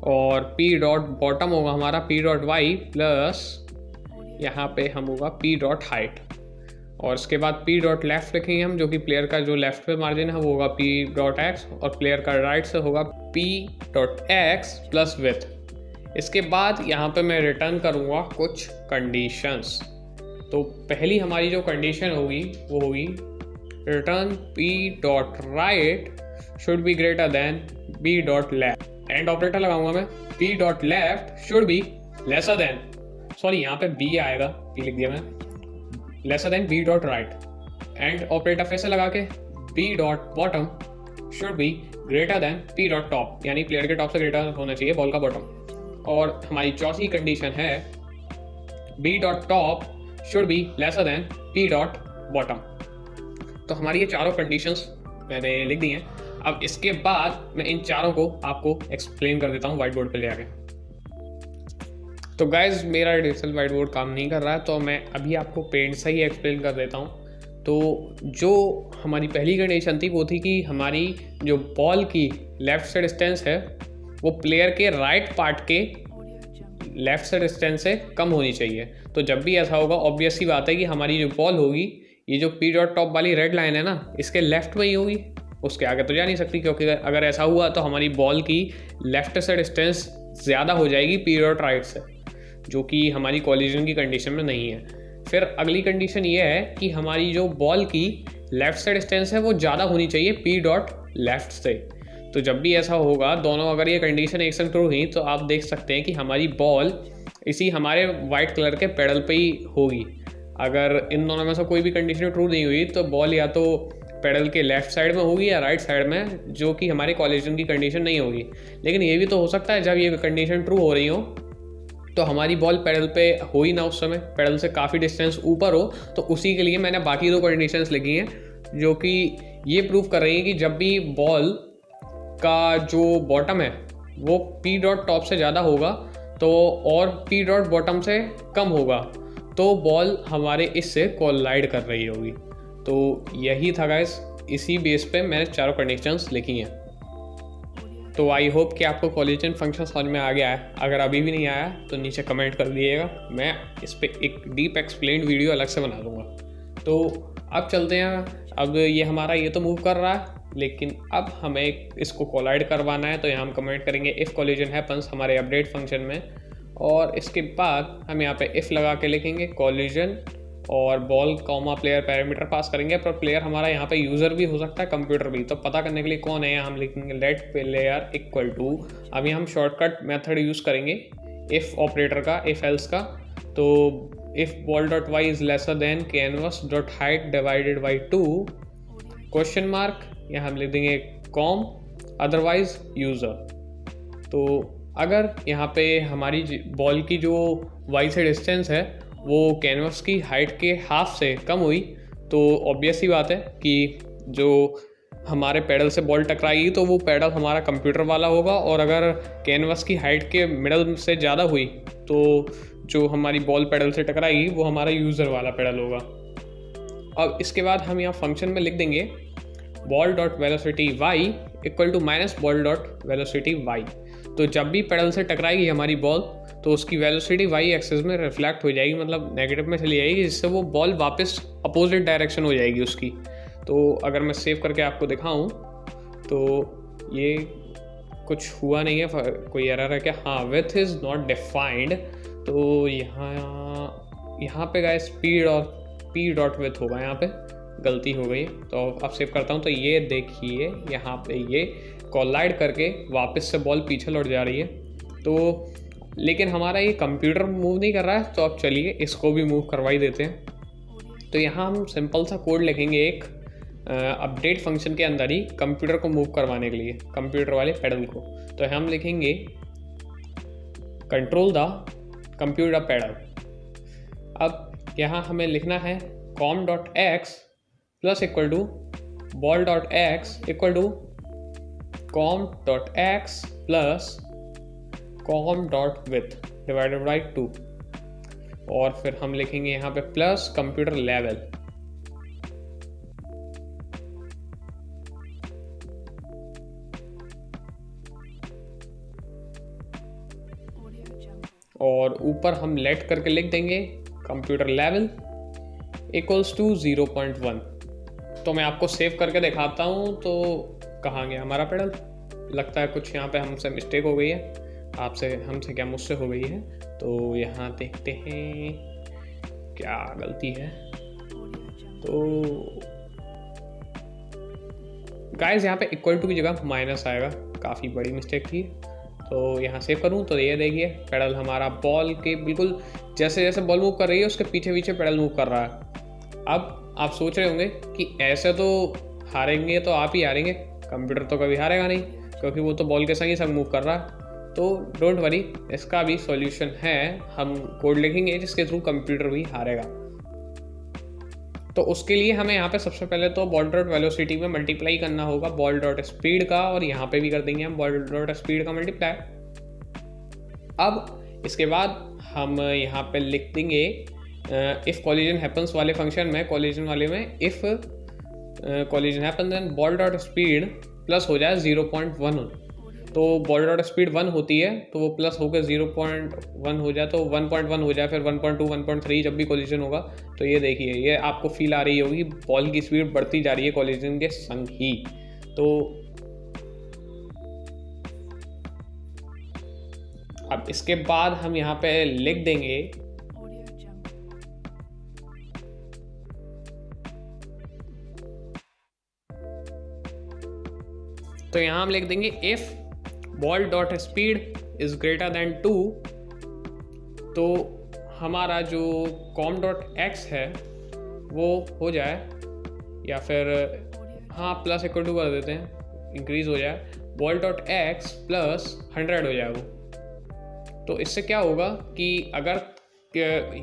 और p डॉट बॉटम होगा हमारा p डॉट वाई प्लस यहाँ पे हम होगा p डॉट हाइट, और इसके बाद p डॉट लेफ्ट लिखेंगे हम, जो कि प्लेयर का जो लेफ्ट पे मार्जिन है वो होगा p डॉट एक्स, और प्लेयर का राइट से होगा p dot x plus with. इसके बाद यहाँ पे मैं रिटर्न करूँगा कुछ कंडीशंस। तो पहली हमारी जो कंडीशन होगी वो होगी return p dot right should be greater than b dot left. And operator लगाऊंगा मैं, p dot left should be lesser than, sorry यहाँ पे b आएगा, p लिख दिया मैं, lesser than b dot right. And operator फिर से लगा के b dot bottom should be greater than p dot top, यानी प्लेयर के टॉप से ग्रेटर होना चाहिए बॉल का बॉटम। और हमारी चौथी कंडीशन है b dot top should be lesser than p dot bottom. तो हमारी ये चारों कंडीशंस मैंने लिख दी हैं। अब इसके बाद मैं इन चारों को आपको एक्सप्लेन कर देता हूँ व्हाइट बोर्ड पे ले आके। तो गाइज मेरा डिजिटल व्हाइट बोर्ड काम नहीं कर रहा है, तो मैं अभी आपको पेंट से ही एक्सप्लेन कर देता हूँ। तो जो हमारी पहली कंडीशन थी वो थी कि हमारी जो बॉल की लेफ्ट से डिस्टेंस है वो प्लेयर के राइट पार्ट के लेफ्ट से डिस्टेंस से कम होनी चाहिए। तो जब भी ऐसा होगा ऑब्वियस सी बात है कि हमारी जो बॉल होगी, ये जो p डॉट टॉप वाली रेड लाइन है ना, इसके लेफ्ट में ही होगी, उसके आगे तो जा नहीं सकती, क्योंकि अगर ऐसा हुआ तो हमारी बॉल की लेफ्ट से डिस्टेंस ज़्यादा हो जाएगी p डॉट राइट से, जो कि हमारी कॉलिजन की कंडीशन में नहीं है। फिर अगली कंडीशन ये है कि हमारी जो बॉल की लेफ्ट साइड डिस्टेंस है वो ज़्यादा होनी चाहिए पी डॉट लेफ्ट से। तो जब भी ऐसा होगा, दोनों अगर ये कंडीशन एक संग ट्रू हुई, तो आप देख सकते हैं कि हमारी बॉल इसी हमारे वाइट कलर के पेडल पे ही होगी। अगर इन दोनों में से कोई भी कंडीशन ट्रू नहीं हुई तो बॉल या तो पेडल के लेफ्ट साइड में होगी या राइट साइड में, जो कि हमारे कॉलिजन की कंडीशन नहीं होगी। लेकिन ये भी तो हो सकता है जब ये कंडीशन ट्रू हो रही हो तो हमारी बॉल पेडल पे हो ही ना, उस समय पेडल से काफ़ी डिस्टेंस ऊपर हो। तो उसी के लिए मैंने बाकी दो कंडीशंस लिखी हैं जो कि ये प्रूव कर रही हैं कि जब भी बॉल का जो बॉटम है वो पी डॉट टॉप से ज़्यादा होगा तो और पी डॉट बॉटम से कम होगा तो बॉल हमारे इससे कोलाइड कर रही होगी। तो यही था गाइस, इसी बेस पे मैंने चारों कंडीशंस लिखी हैं। तो आई होप कि आपको कॉलिजन फंक्शन समझ में आ गया है। अगर अभी भी नहीं आया तो नीचे कमेंट कर दिएगा, मैं इस पर एक डीप एक्सप्लेन्ड वीडियो अलग से बना दूंगा। तो अब चलते हैं। अब ये हमारा ये तो मूव कर रहा है, लेकिन अब हमें इसको कोलाइड करवाना है। तो यहाँ हम कमेंट करेंगे इफ़ कॉलिजन हैपन्स हमारे अपडेट फंक्शन में, और इसके बाद हम यहाँ पे इफ़ लगा के लिखेंगे कॉलिजन और ball comma player parameter pass करेंगे। पर प्लेयर हमारा यहाँ पे यूज़र भी हो सकता है, कंप्यूटर भी। तो पता करने के लिए कौन है, हम लिखेंगे लेट प्लेयर इक्वल टू। अभी हम शॉर्टकट मेथड यूज़ करेंगे इफ़ ऑपरेटर का, इफ़ एल्स का। तो if ball dot y is lesser than canvas dot height divided by 2 question mark, यहाँ हम लिख देंगे कॉम अदरवाइज यूज़र। तो अगर यहाँ पे हमारी बॉल की जो वाई से डिस्टेंस है वो कैनवस की हाइट के हाफ से कम हुई तो ऑब्वियस ही बात है कि जो हमारे पैडल से बॉल टकराएगी तो वो पैडल हमारा कंप्यूटर वाला होगा, और अगर कैनवस की हाइट के मिडल से ज़्यादा हुई तो जो हमारी बॉल पैडल से टकराएगी वो हमारा यूज़र वाला पैडल होगा। अब इसके बाद हम यहाँ फंक्शन में लिख देंगे ball dot velocity y equal to minus ball dot velocity y. तो जब भी पैडल से टकराएगी हमारी बॉल तो उसकी वेलोसिटी वाई एक्सिस में रिफ्लेक्ट हो जाएगी, मतलब नेगेटिव में चली जाएगी, जिससे वो बॉल वापस अपोजिट डायरेक्शन हो जाएगी उसकी। तो अगर मैं सेव करके आपको दिखाऊं तो ये कुछ हुआ नहीं है, कोई एरर है क्या? हाँ, विथ इज़ नॉट डिफाइंड। तो यहाँ पे गाइस स्पीड और पी डॉट विथ होगा, यहाँ पे गलती हो गई। तो अब सेव करता हूँ तो ये देखिए यहाँ पे ये कोलाइड करके वापस से बॉल पीछे लौट जा रही है। तो लेकिन हमारा ये कंप्यूटर मूव नहीं कर रहा है, तो अब चलिए इसको भी मूव करवा ही देते हैं। तो यहाँ हम सिंपल सा कोड लिखेंगे एक अपडेट फंक्शन के अंदर ही कंप्यूटर को मूव करवाने के लिए, कंप्यूटर वाले पैडल को। तो हम लिखेंगे कंट्रोल द कंप्यूटर पैडल। अब यहाँ हमें लिखना है com dot x plus equal to ball dot x equal to com dot x plus com dot width divided by 2, और फिर हम लिखेंगे यहाँ पे प्लस कंप्यूटर लेवल। और ऊपर हम लेट करके लिख देंगे कंप्यूटर लेवल इक्वल्स टू 0.1। तो मैं आपको सेव करके दिखाता हूँ। तो कहाँ गया हमारा पेडल? लगता है कुछ यहाँ पे हमसे मिस्टेक हो गई है, हमसे क्या मुझसे हो गई है। तो यहाँ देखते हैं क्या गलती है। तो गाइस यहाँ पे इक्वल टू की जगह माइनस आएगा, काफ़ी बड़ी मिस्टेक थी। तो यहाँ सेव करूँ तो ये देखिए पेडल हमारा बॉल के बिल्कुल जैसे जैसे बॉल मूव कर रही है उसके पीछे पीछे पेडल मूव कर रहा है। अब आप सोच रहे होंगे कि ऐसे तो हारेंगे तो आप ही हारेंगे, कंप्यूटर तो कभी हारेगा नहीं, क्योंकि वो तो बॉल के संग ही सब मूव कर रहा है। तो डोंट वरी, इसका भी सॉल्यूशन है। हम कोड लिखेंगे जिसके थ्रू कंप्यूटर भी हारेगा। तो उसके लिए हमें यहाँ पे सबसे पहले तो बॉल डॉट वेलोसिटी में मल्टीप्लाई करना होगा बॉल डॉट स्पीड का, और यहाँ पे भी कर देंगे हम बॉल डॉट स्पीड का मल्टीप्लाई। अब इसके बाद हम यहाँ पे लिख देंगे इफ़ कॉलिजन हैपन्स वाले फंक्शन में, कॉलिजन वाले में if collision happen then ball dot speed plus हो जाए 0.1। तो बॉल डॉट स्पीड 1 होती है तो वो प्लस होकर 0.1 हो जाए, तो 1.1 हो जाए, फिर 1.2 1.3 जब भी कॉलिजन होगा। तो ये देखिए ये आपको फील आ रही होगी बॉल की स्पीड बढ़ती जा रही है कॉलिजन के संग ही। तो अब इसके बाद हम यहाँ पे लिख देंगे तो यहाँ हम लिख देंगे if ball dot speed is greater than 2, तो हमारा जो कॉम डॉट एक्स है वो हो जाए, या फिर हाँ प्लस इक्वल टू कर देते हैं, इंक्रीज़ हो जाए, बॉल डॉट एक्स प्लस 100 हो जाए वो। तो इससे क्या होगा कि अगर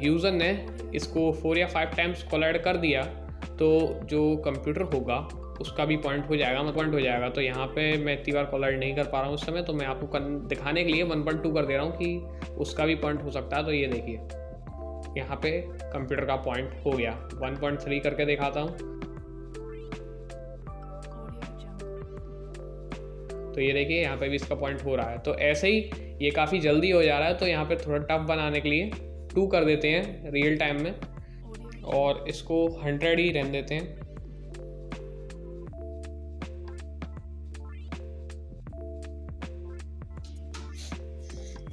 यूज़र ने इसको 4 या 5 टाइम्स कोलाइड कर दिया तो जो कंप्यूटर होगा उसका भी पॉइंट हो जाएगा, तो यहाँ पे मैं इतनी बार कोलाइड नहीं कर पा रहा हूँ उस समय, तो मैं आपको दिखाने के लिए 1.2 कर दे रहा हूँ कि उसका भी पॉइंट हो सकता है। तो ये देखिए यहाँ पे कंप्यूटर का पॉइंट हो गया। 1.3 करके दिखाता हूँ, तो ये देखिए यहाँ पे भी इसका पॉइंट हो रहा है। तो ऐसे ही ये काफ़ी जल्दी हो जा रहा है, तो यहाँ पे थोड़ा टफ बनाने के लिए 2 कर देते हैं रियल टाइम में, और इसको 100 ही रहने देते हैं।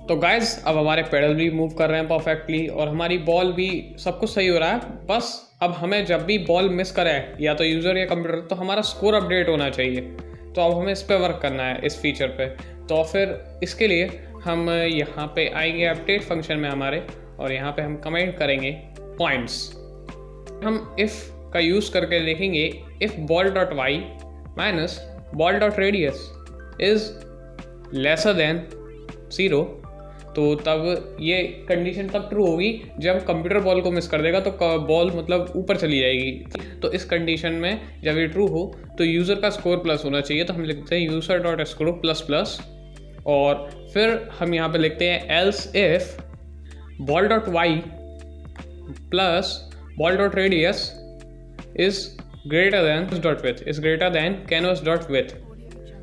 तो गाइज अब हमारे पेडल भी मूव कर रहे हैं परफेक्टली, और हमारी बॉल भी सब कुछ सही हो रहा है। बस अब हमें जब भी बॉल मिस करे या तो यूज़र या कंप्यूटर, तो हमारा स्कोर अपडेट होना चाहिए। तो अब हमें इस पर वर्क करना है, इस फीचर पे। तो फिर इसके लिए हम यहाँ पे आएंगे अपडेट फंक्शन में हमारे, और यहाँ पे हम कमेंट करेंगे पॉइंट्स। हम इफ़ का यूज़ करके लिखेंगे if ball dot y minus ball dot radius is lesser than 0, तो तब ये कंडीशन तब ट्रू होगी जब कंप्यूटर बॉल को मिस कर देगा, तो बॉल मतलब ऊपर चली जाएगी। तो इस कंडीशन में जब ये ट्रू हो तो यूज़र का स्कोर प्लस होना चाहिए। तो हम लिखते हैं user dot score plus plus, और फिर हम यहाँ पे लिखते हैं else if ball dot y plus ball dot radius is greater than canvas dot width.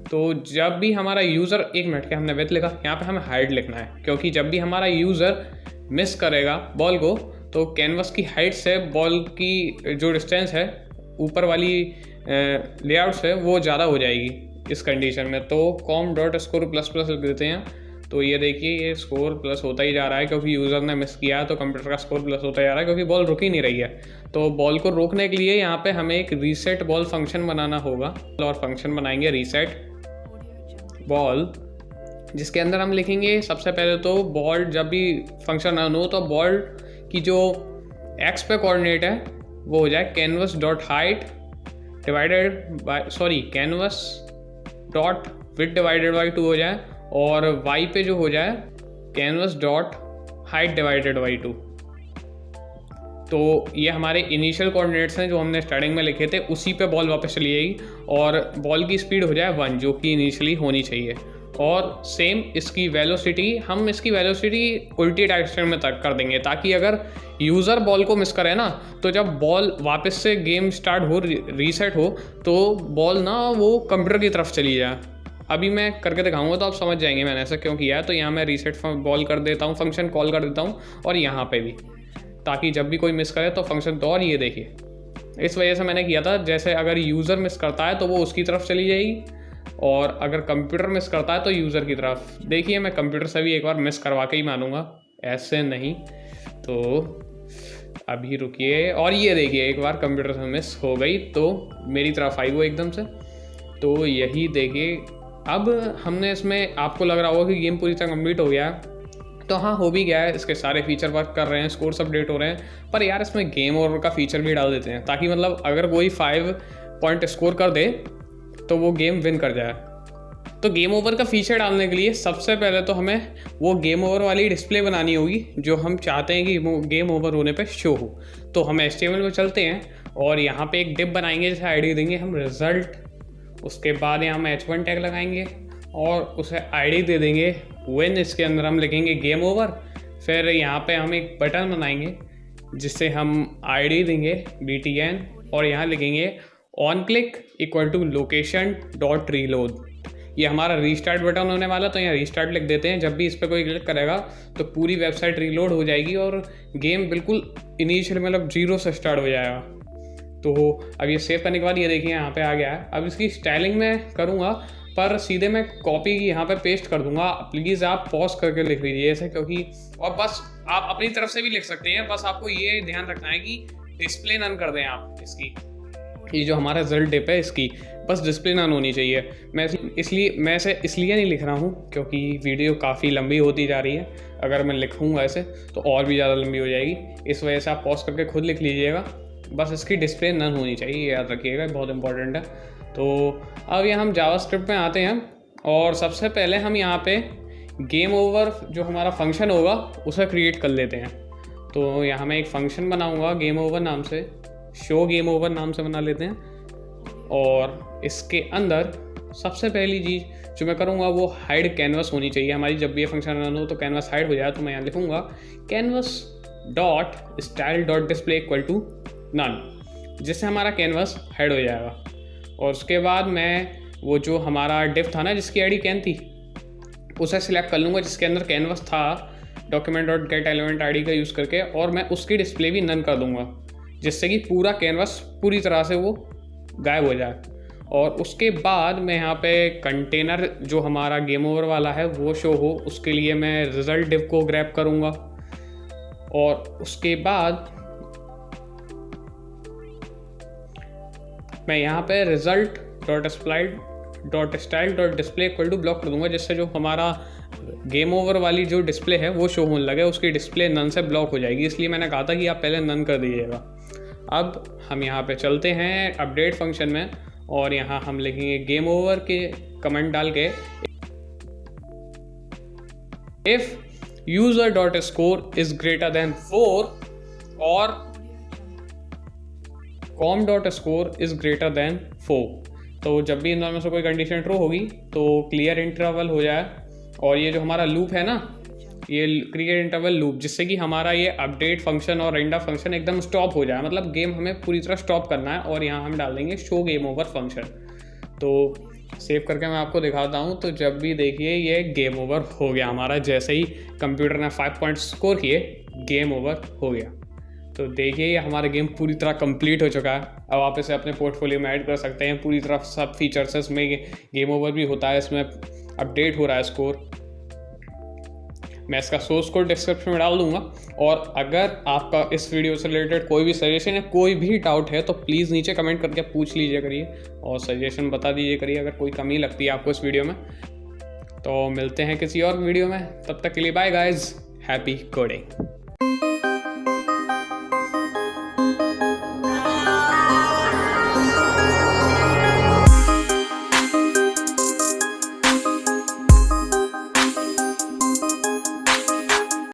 तो जब भी हमारा यूज़र, 1 मिनट के हमने विथ लिखा, यहाँ पे हमें हाइट लिखना है, क्योंकि जब भी हमारा यूज़र मिस करेगा बॉल को तो कैनवस की हाइट से बॉल की जो डिस्टेंस है ऊपर वाली लेआउट से वो ज़्यादा हो जाएगी इस कंडीशन में। तो com dot score plus plus लिख देते हैं। तो ये देखिए ये स्कोर प्लस होता ही जा रहा है, क्योंकि यूज़र ने मिस किया है तो कंप्यूटर का स्कोर प्लस होता जा रहा है, क्योंकि बॉल रुक ही नहीं रही है। तो बॉल को रोकने के लिए यहाँ पे हमें एक रीसेट बॉल फंक्शन बनाना होगा, और फंक्शन बनाएंगे रीसेट बॉल, जिसके अंदर हम लिखेंगे सबसे पहले तो बॉल जब भी फंक्शन रन हो तो बॉल की जो एक्स पे कोऑर्डिनेट है वो हो जाए canvas dot height canvas dot width divided by 2 हो जाए, और वाई पे जो हो जाए canvas dot height divided by 2। तो ये हमारे इनिशियल कोऑर्डिनेट्स हैं जो हमने स्टार्टिंग में लिखे थे, उसी पे बॉल वापस चली जाएगी, और बॉल की स्पीड हो जाए 1 जो कि इनिशियली होनी चाहिए। और सेम इसकी वेलोसिटी, हम इसकी वेलोसिटी उल्टी डायरेक्शन में तक कर देंगे, ताकि अगर यूज़र बॉल को मिस करे ना तो जब बॉल वापस से गेम स्टार्ट हो, रीसेट हो, तो बॉल ना वो कंप्यूटर की तरफ चली जाए। अभी मैं करके दिखाऊंगा तो आप समझ जाएंगे मैंने ऐसा क्यों किया है। तो यहाँ मैं रीसेट बॉल कर देता हूँ, फंक्शन कॉल कर देता हूँ, और यहाँ पे भी, ताकि जब भी कोई मिस करे तो फंक्शन तो, और ये देखिए इस वजह से मैंने किया था, जैसे अगर यूज़र मिस करता है तो वो उसकी तरफ चली जाएगी, और अगर कंप्यूटर मिस करता है तो यूज़र की तरफ। देखिए मैं कंप्यूटर से भी एक बार मिस करवा के ही मानूंगा, ऐसे नहीं। तो अभी रुकिए, और ये देखिए एक बार कंप्यूटर से मिस हो गई तो मेरी तरफ आई वो एकदम से। तो यही देखिए, अब हमने इसमें, आपको लग रहा होगा कि गेम पूरी तरह कंप्लीट हो गया है, तो हाँ हो भी गया है, इसके सारे फीचर वर्क कर रहे हैं, स्कोर्स अपडेट हो रहे हैं, पर यार इसमें गेम ओवर का फीचर भी डाल देते हैं, ताकि मतलब अगर कोई 5 पॉइंट स्कोर कर दे तो वो गेम विन कर जाए। तो गेम ओवर का फीचर डालने के लिए सबसे पहले तो हमें वो गेम ओवर वाली डिस्प्ले बनानी होगी जो हम चाहते हैं कि गेम ओवर होने पे शो हो। तो हम HTML में चलते हैं, और यहाँ पे एक डिव बनाएंगे, जैसे आईडी देंगे हम रिजल्ट, उसके बाद यहाँ हम H1 टैग लगाएंगे और उसे आईडी दे देंगे व्हेन, इसके अंदर हम लिखेंगे गेम ओवर। फिर यहाँ पे हम एक बटन बनाएंगे जिससे हम आईडी देंगे BTN, और यहाँ लिखेंगे on click equal to location dot reload. ये हमारा रीस्टार्ट बटन होने वाला, तो यहाँ रीस्टार्ट लिख देते हैं। जब भी इस पर कोई क्लिक करेगा तो पूरी वेबसाइट रीलोड हो जाएगी और गेम बिल्कुल इनिशियल मतलब 0 से स्टार्ट हो जाएगा। तो अब ये सेव करने के बाद ये देखिए यहाँ पे आ गया है। अब इसकी स्टाइलिंग में करूँगा, पर सीधे मैं कॉपी की यहाँ पे पेस्ट कर दूंगा। प्लीज़ आप पॉज करके लिख लीजिए ऐसे, क्योंकि और बस आप अपनी तरफ से भी लिख सकते हैं, बस आपको ये ध्यान रखना है कि डिस्प्ले नन कर दें आप इसकी, ये जो हमारा रिजल्ट डिप है इसकी बस डिस्प्ले नन होनी चाहिए। मैं इसलिए नहीं लिख रहा हूँ क्योंकि वीडियो काफ़ी लंबी होती जा रही है। अगर मैं लिखूँगा ऐसे तो और भी ज़्यादा लंबी हो जाएगी, इस वजह से आप पॉज करके खुद लिख लीजिएगा। बस इसकी डिस्प्ले नन होनी चाहिए, याद रखिएगा, बहुत इंपॉर्टेंट है। तो अब यहाँ हम जावास्क्रिप्ट में आते हैं और सबसे पहले हम यहाँ पे गेम ओवर जो हमारा फंक्शन होगा उसे क्रिएट कर लेते हैं। तो यहाँ मैं एक फंक्शन बनाऊँगा गेम ओवर नाम से, शो गेम ओवर नाम से बना लेते हैं। और इसके अंदर सबसे पहली चीज़ जो मैं करूँगा वो हाइड कैनवस होनी चाहिए हमारी। जब भी ये फंक्शन रन हो तो कैनवस हाइड हो जाए, तो मैं यहाँ लिखूँगा canvas dot style dot display equal to none, जिससे हमारा कैनवस हाइड हो जाएगा। और उसके बाद मैं वो जो हमारा डिफ था ना जिसकी आईडी कैन थी, उसे सिलेक्ट कर लूँगा जिसके अंदर कैनवस था, document dot gate element ID का यूज़ करके, और मैं उसकी डिस्प्ले भी नन कर दूँगा, जिससे कि पूरा कैनवस पूरी तरह से वो गायब हो जाए। और उसके बाद मैं यहाँ पे कंटेनर जो हमारा गेम ओवर वाला है वो शो हो, उसके लिए मैं रिजल्ट डिव को ग्रैब करूँगा। और उसके बाद मैं यहाँ पे result dot style dot display equal to block कर दूंगा, जिससे जो हमारा गेम ओवर वाली जो डिस्प्ले है वो शो होने लगे, उसकी डिस्प्ले नन से ब्लॉक हो जाएगी। इसलिए मैंने कहा था कि आप पहले नन कर दीजिएगा। अब हम यहाँ पे चलते हैं अपडेट फंक्शन में और यहाँ हम लिखेंगे गेम ओवर के कमेंट डाल के if user dot score is greater then 4 और com dot score is greater then 4। तो जब भी इन दोनों में से कोई कंडीशन ट्रू होगी तो क्लियर इंटरवल हो जाए। और ये जो हमारा लूप है ना, ये क्लियर इंटरवल लूप, जिससे कि हमारा ये अपडेट फंक्शन और रेंडर फंक्शन एकदम स्टॉप हो जाए, मतलब गेम हमें पूरी तरह स्टॉप करना है। और यहाँ हम डाल देंगे शो गेम ओवर फंक्शन। तो सेव करके मैं आपको दिखाता हूँ। तो जब भी देखिए ये गेम ओवर हो गया हमारा, जैसे ही कंप्यूटर ने 5 पॉइंट स्कोर किए गेम ओवर हो गया। तो देखिए ये हमारा गेम पूरी तरह कंप्लीट हो चुका है। अब आप इसे अपने पोर्टफोलियो में ऐड कर सकते हैं। पूरी तरह सब फीचर्स है इसमें, गेम ओवर भी होता है, इसमें अपडेट हो रहा है स्कोर। मैं इसका सोर्स कोड डिस्क्रिप्शन में डाल दूंगा। और अगर आपका इस वीडियो से रिलेटेड कोई भी सजेशन है, कोई भी डाउट है, तो प्लीज़ नीचे कमेंट करके पूछ लीजिए करिए और सजेशन बता दीजिए करिए अगर कोई कमी लगती है आपको इस वीडियो में। तो मिलते हैं किसी और वीडियो में, तब तक के लिए बाय गाइज, हैप्पी कोडिंग।